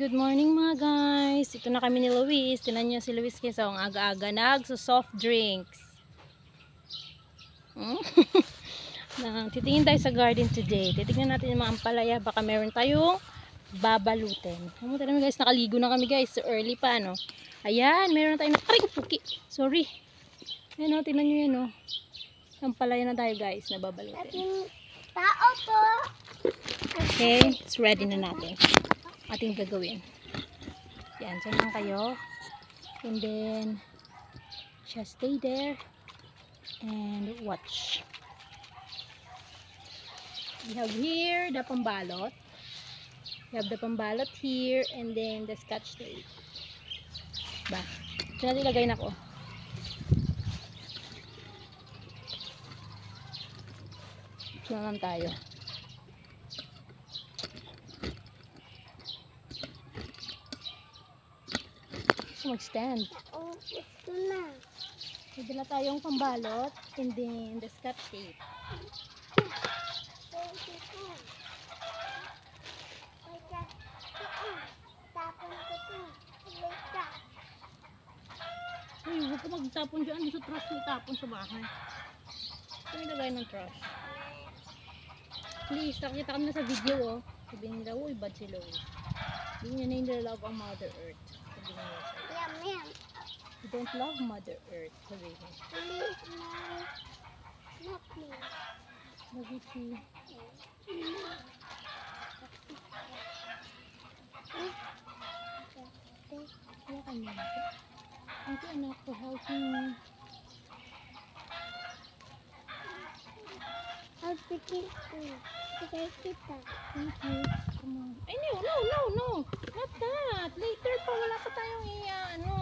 Good morning mga guys. Ito na kami ni Luis. Tinan niyo si Luis kasi ang aga-aga nagso-soft drinks. Titingin tayo sa garden today. Titingnan natin yung mga ampalaya. Baka meron tayong babalutin. Kamusta naman guys, nakaligo na kami guys. So early pa no. Ayan, meron na tayong aray, puki. Sorry. Ayan o, tingnan niyo yan o. Ampalaya na tayo guys, na babalutin. Tao po. Okay, it's ready na natin. Ating gagawin. Yan, dyan lang kayo. And then, just stay there and watch. We have here the pambalot. We have the pambalot here and then the scotch tape. Ba? Ito natin ilagay na ko. Ito na lang tayo. Mag-stand. Oh, ito na. May dala tayong pambalot and then the scotch tape. Tapon ko ito. Ay, huwag ka magtapon dyan. Sa trash mo tapon sa bahay. Ito yung lagay ng trash. Please, nakita kami na sa video oh. Sabihin nila, uy, bad si Lois. Hindi niya na yung nilalove ang Mother Earth. Sabihin nila. Yum, yum. You don't love Mother Earth. Sabihin. Please, not me. Love you too. Kaya kanya. Thank you anak for helping me. I'll pick it too. Pick kita. Thank you. Come on. Ay, no. Not that. Later pa. Wala pa tayong ano.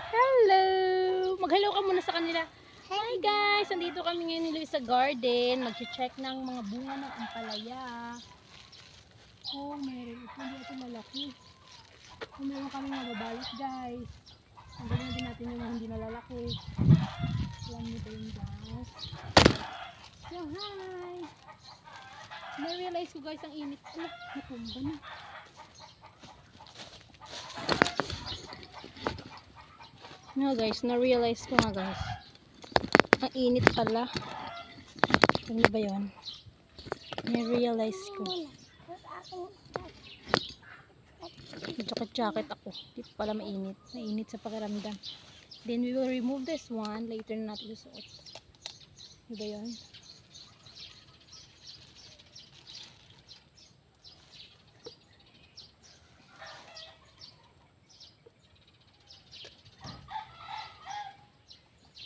Hello. Mag-hello ka muna sa kanila. Hi guys. Nandito kami ngayon ni Luis sa garden. Mag-check ng mga bunga ng ampalaya. Oh, mayroon. Hindi ito malaki. Kung meron kami mababalot guys. Ang gawin din natin yung hindi nalalaki. Alam nyo ba yun guys? So hi! Na-realize ko guys ang init ko. Natumba na. No guys, na-realize ko nga guys. Ang init pala. Ano ba yun? Na-realize ko. Jacket ako. Hindi pala mainit. Mainit sa pakiramdam. Then we will remove this one. Later na natin susuot. Ano ba yun?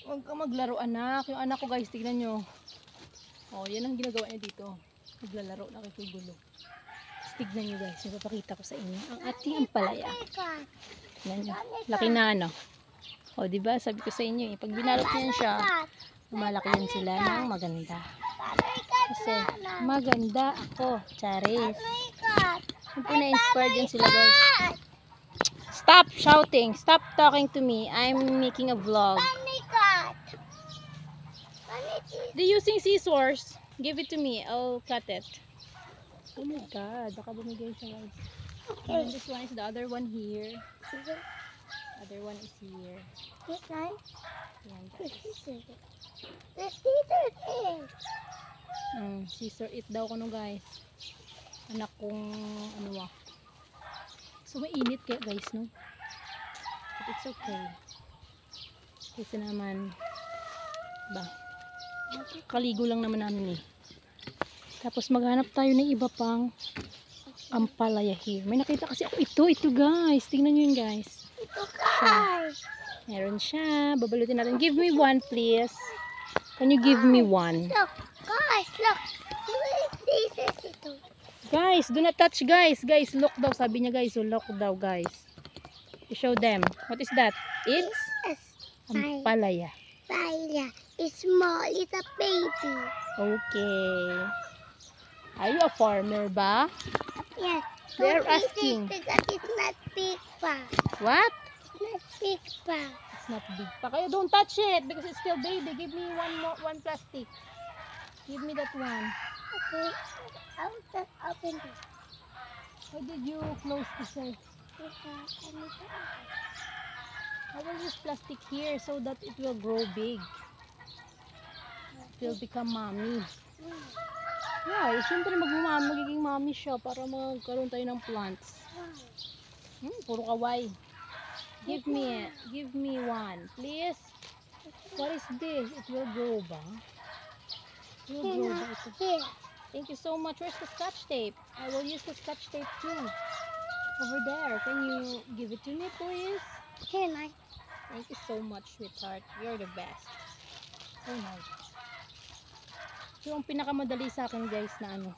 Huwag ka maglaro anak. Yung anak ko guys, tignan nyo. Oh, yan ang ginagawa niya dito. Maglalaro na kay gulo. Tignan nyo guys, napapakita ko sa inyo ang ating ampalaya. Tignan nyo, laki na ano. O diba, sabi ko sa inyo, pag binalot niyan siya, lumalaki yan sila ng maganda. Kasi maganda ako, Charis. Siyempre na-inspired yan sila guys. Stop shouting, stop talking to me. I'm making a vlog. Do you using scissors? Give it to me, I'll cut it. Oh my god, baka bumigay siya guys. And this one is the other one here. The other one is here. This one? Yan guys. The scissors is. Scissor it daw ko no guys. Anak kong ano So mainit kaya guys no. But it's okay. Kasi naman ba. Kaligo lang naman namin eh. Tapos maghanap tayo ng iba pang ampalaya here. May nakita kasi ako ito guys. Tingnan nyo yun guys. Ito guys. Meron siya. Babalutin natin. Give me one please. Can you give me one? Look guys, look. Scissors ito. Guys, do not touch guys. Guys, look daw. Sabi niya guys. So look daw guys. You show them. What is that? It's ampalaya. Ampalaya. It's small. It's a baby. Okay. Are you a farmer ba? Yes. They're asking. Because it's not big pa. What? It's not big pa. It's It's not big pa. Kaya don't touch it because it's still baby. Give me one plastic. Give me that one. Okay. I'll just open this. Why did you close this side? Because I need to open. I will use plastic here so that it will grow big. It will become mommy. Yeah, siyempre magiging mommy siya para magkaroon tayo ng plants. Puro kaway. Give me one, please. What is this? It will grow ba? It will grow ba ito? Here. Thank you so much. Where's the scotch tape? I will use the scotch tape too. Over there. Can you give it to me, please? Here, Mike. Thank you so much, sweetheart. You're the best. Oh my. Yung pinakamadali sa akin, guys, na ano.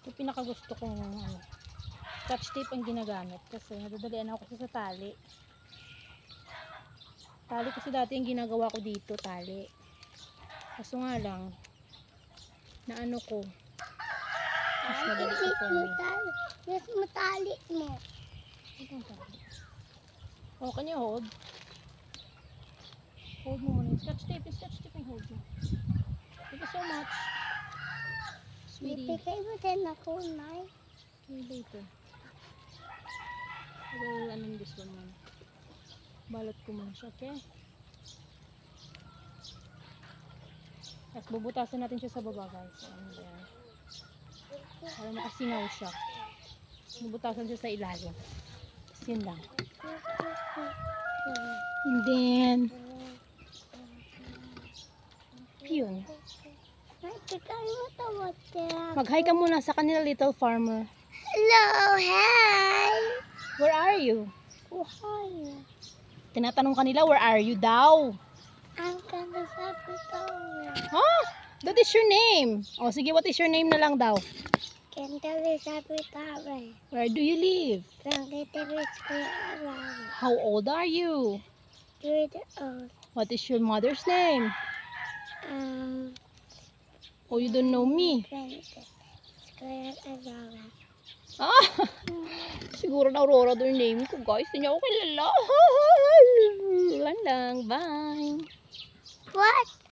Yung pinakagusto kong ano. Scotch tape ang ginagamit kasi nadadalian ako kasi sa tali. Tali kasi dati yung ginagawa ko dito, tali. Kaso nga lang, na ano ko. Mas madali ko for me. Yes, matali mo. Oh, can you hold? Hold mo muna yung scotch tape. Yung scotch tape yung hold mo. Thank you so much. Sweetie. Ibigay mo din ako, Mike. Okay, later. I will ano this one muna. Balot ko muna siya, okay? Tapos bubutasan natin siya sa baba, guys. Ano yan? Para makasingaw siya. Bubutasan siya sa ilalim. Tapos yun lang. And then, yun. Ibigay mo ito, water. Mag-hi ka muna sa kanila, little farmer. Hello, hi. Where are you? Oh, hi. Tinatanong kanila, where are you daw? I'm gonna stop it over. Huh? That is your name. O sige, what is your name na lang daw? Can't stop it over. Where do you live? Don't get the rich around. How old are you? 3 old. What is your mother's name? Oh, you don't know me. 20 square around. Ah, siguro na Aurora doon yung name ko, guys. Hindi niya ako kilala. Lang, bye. What?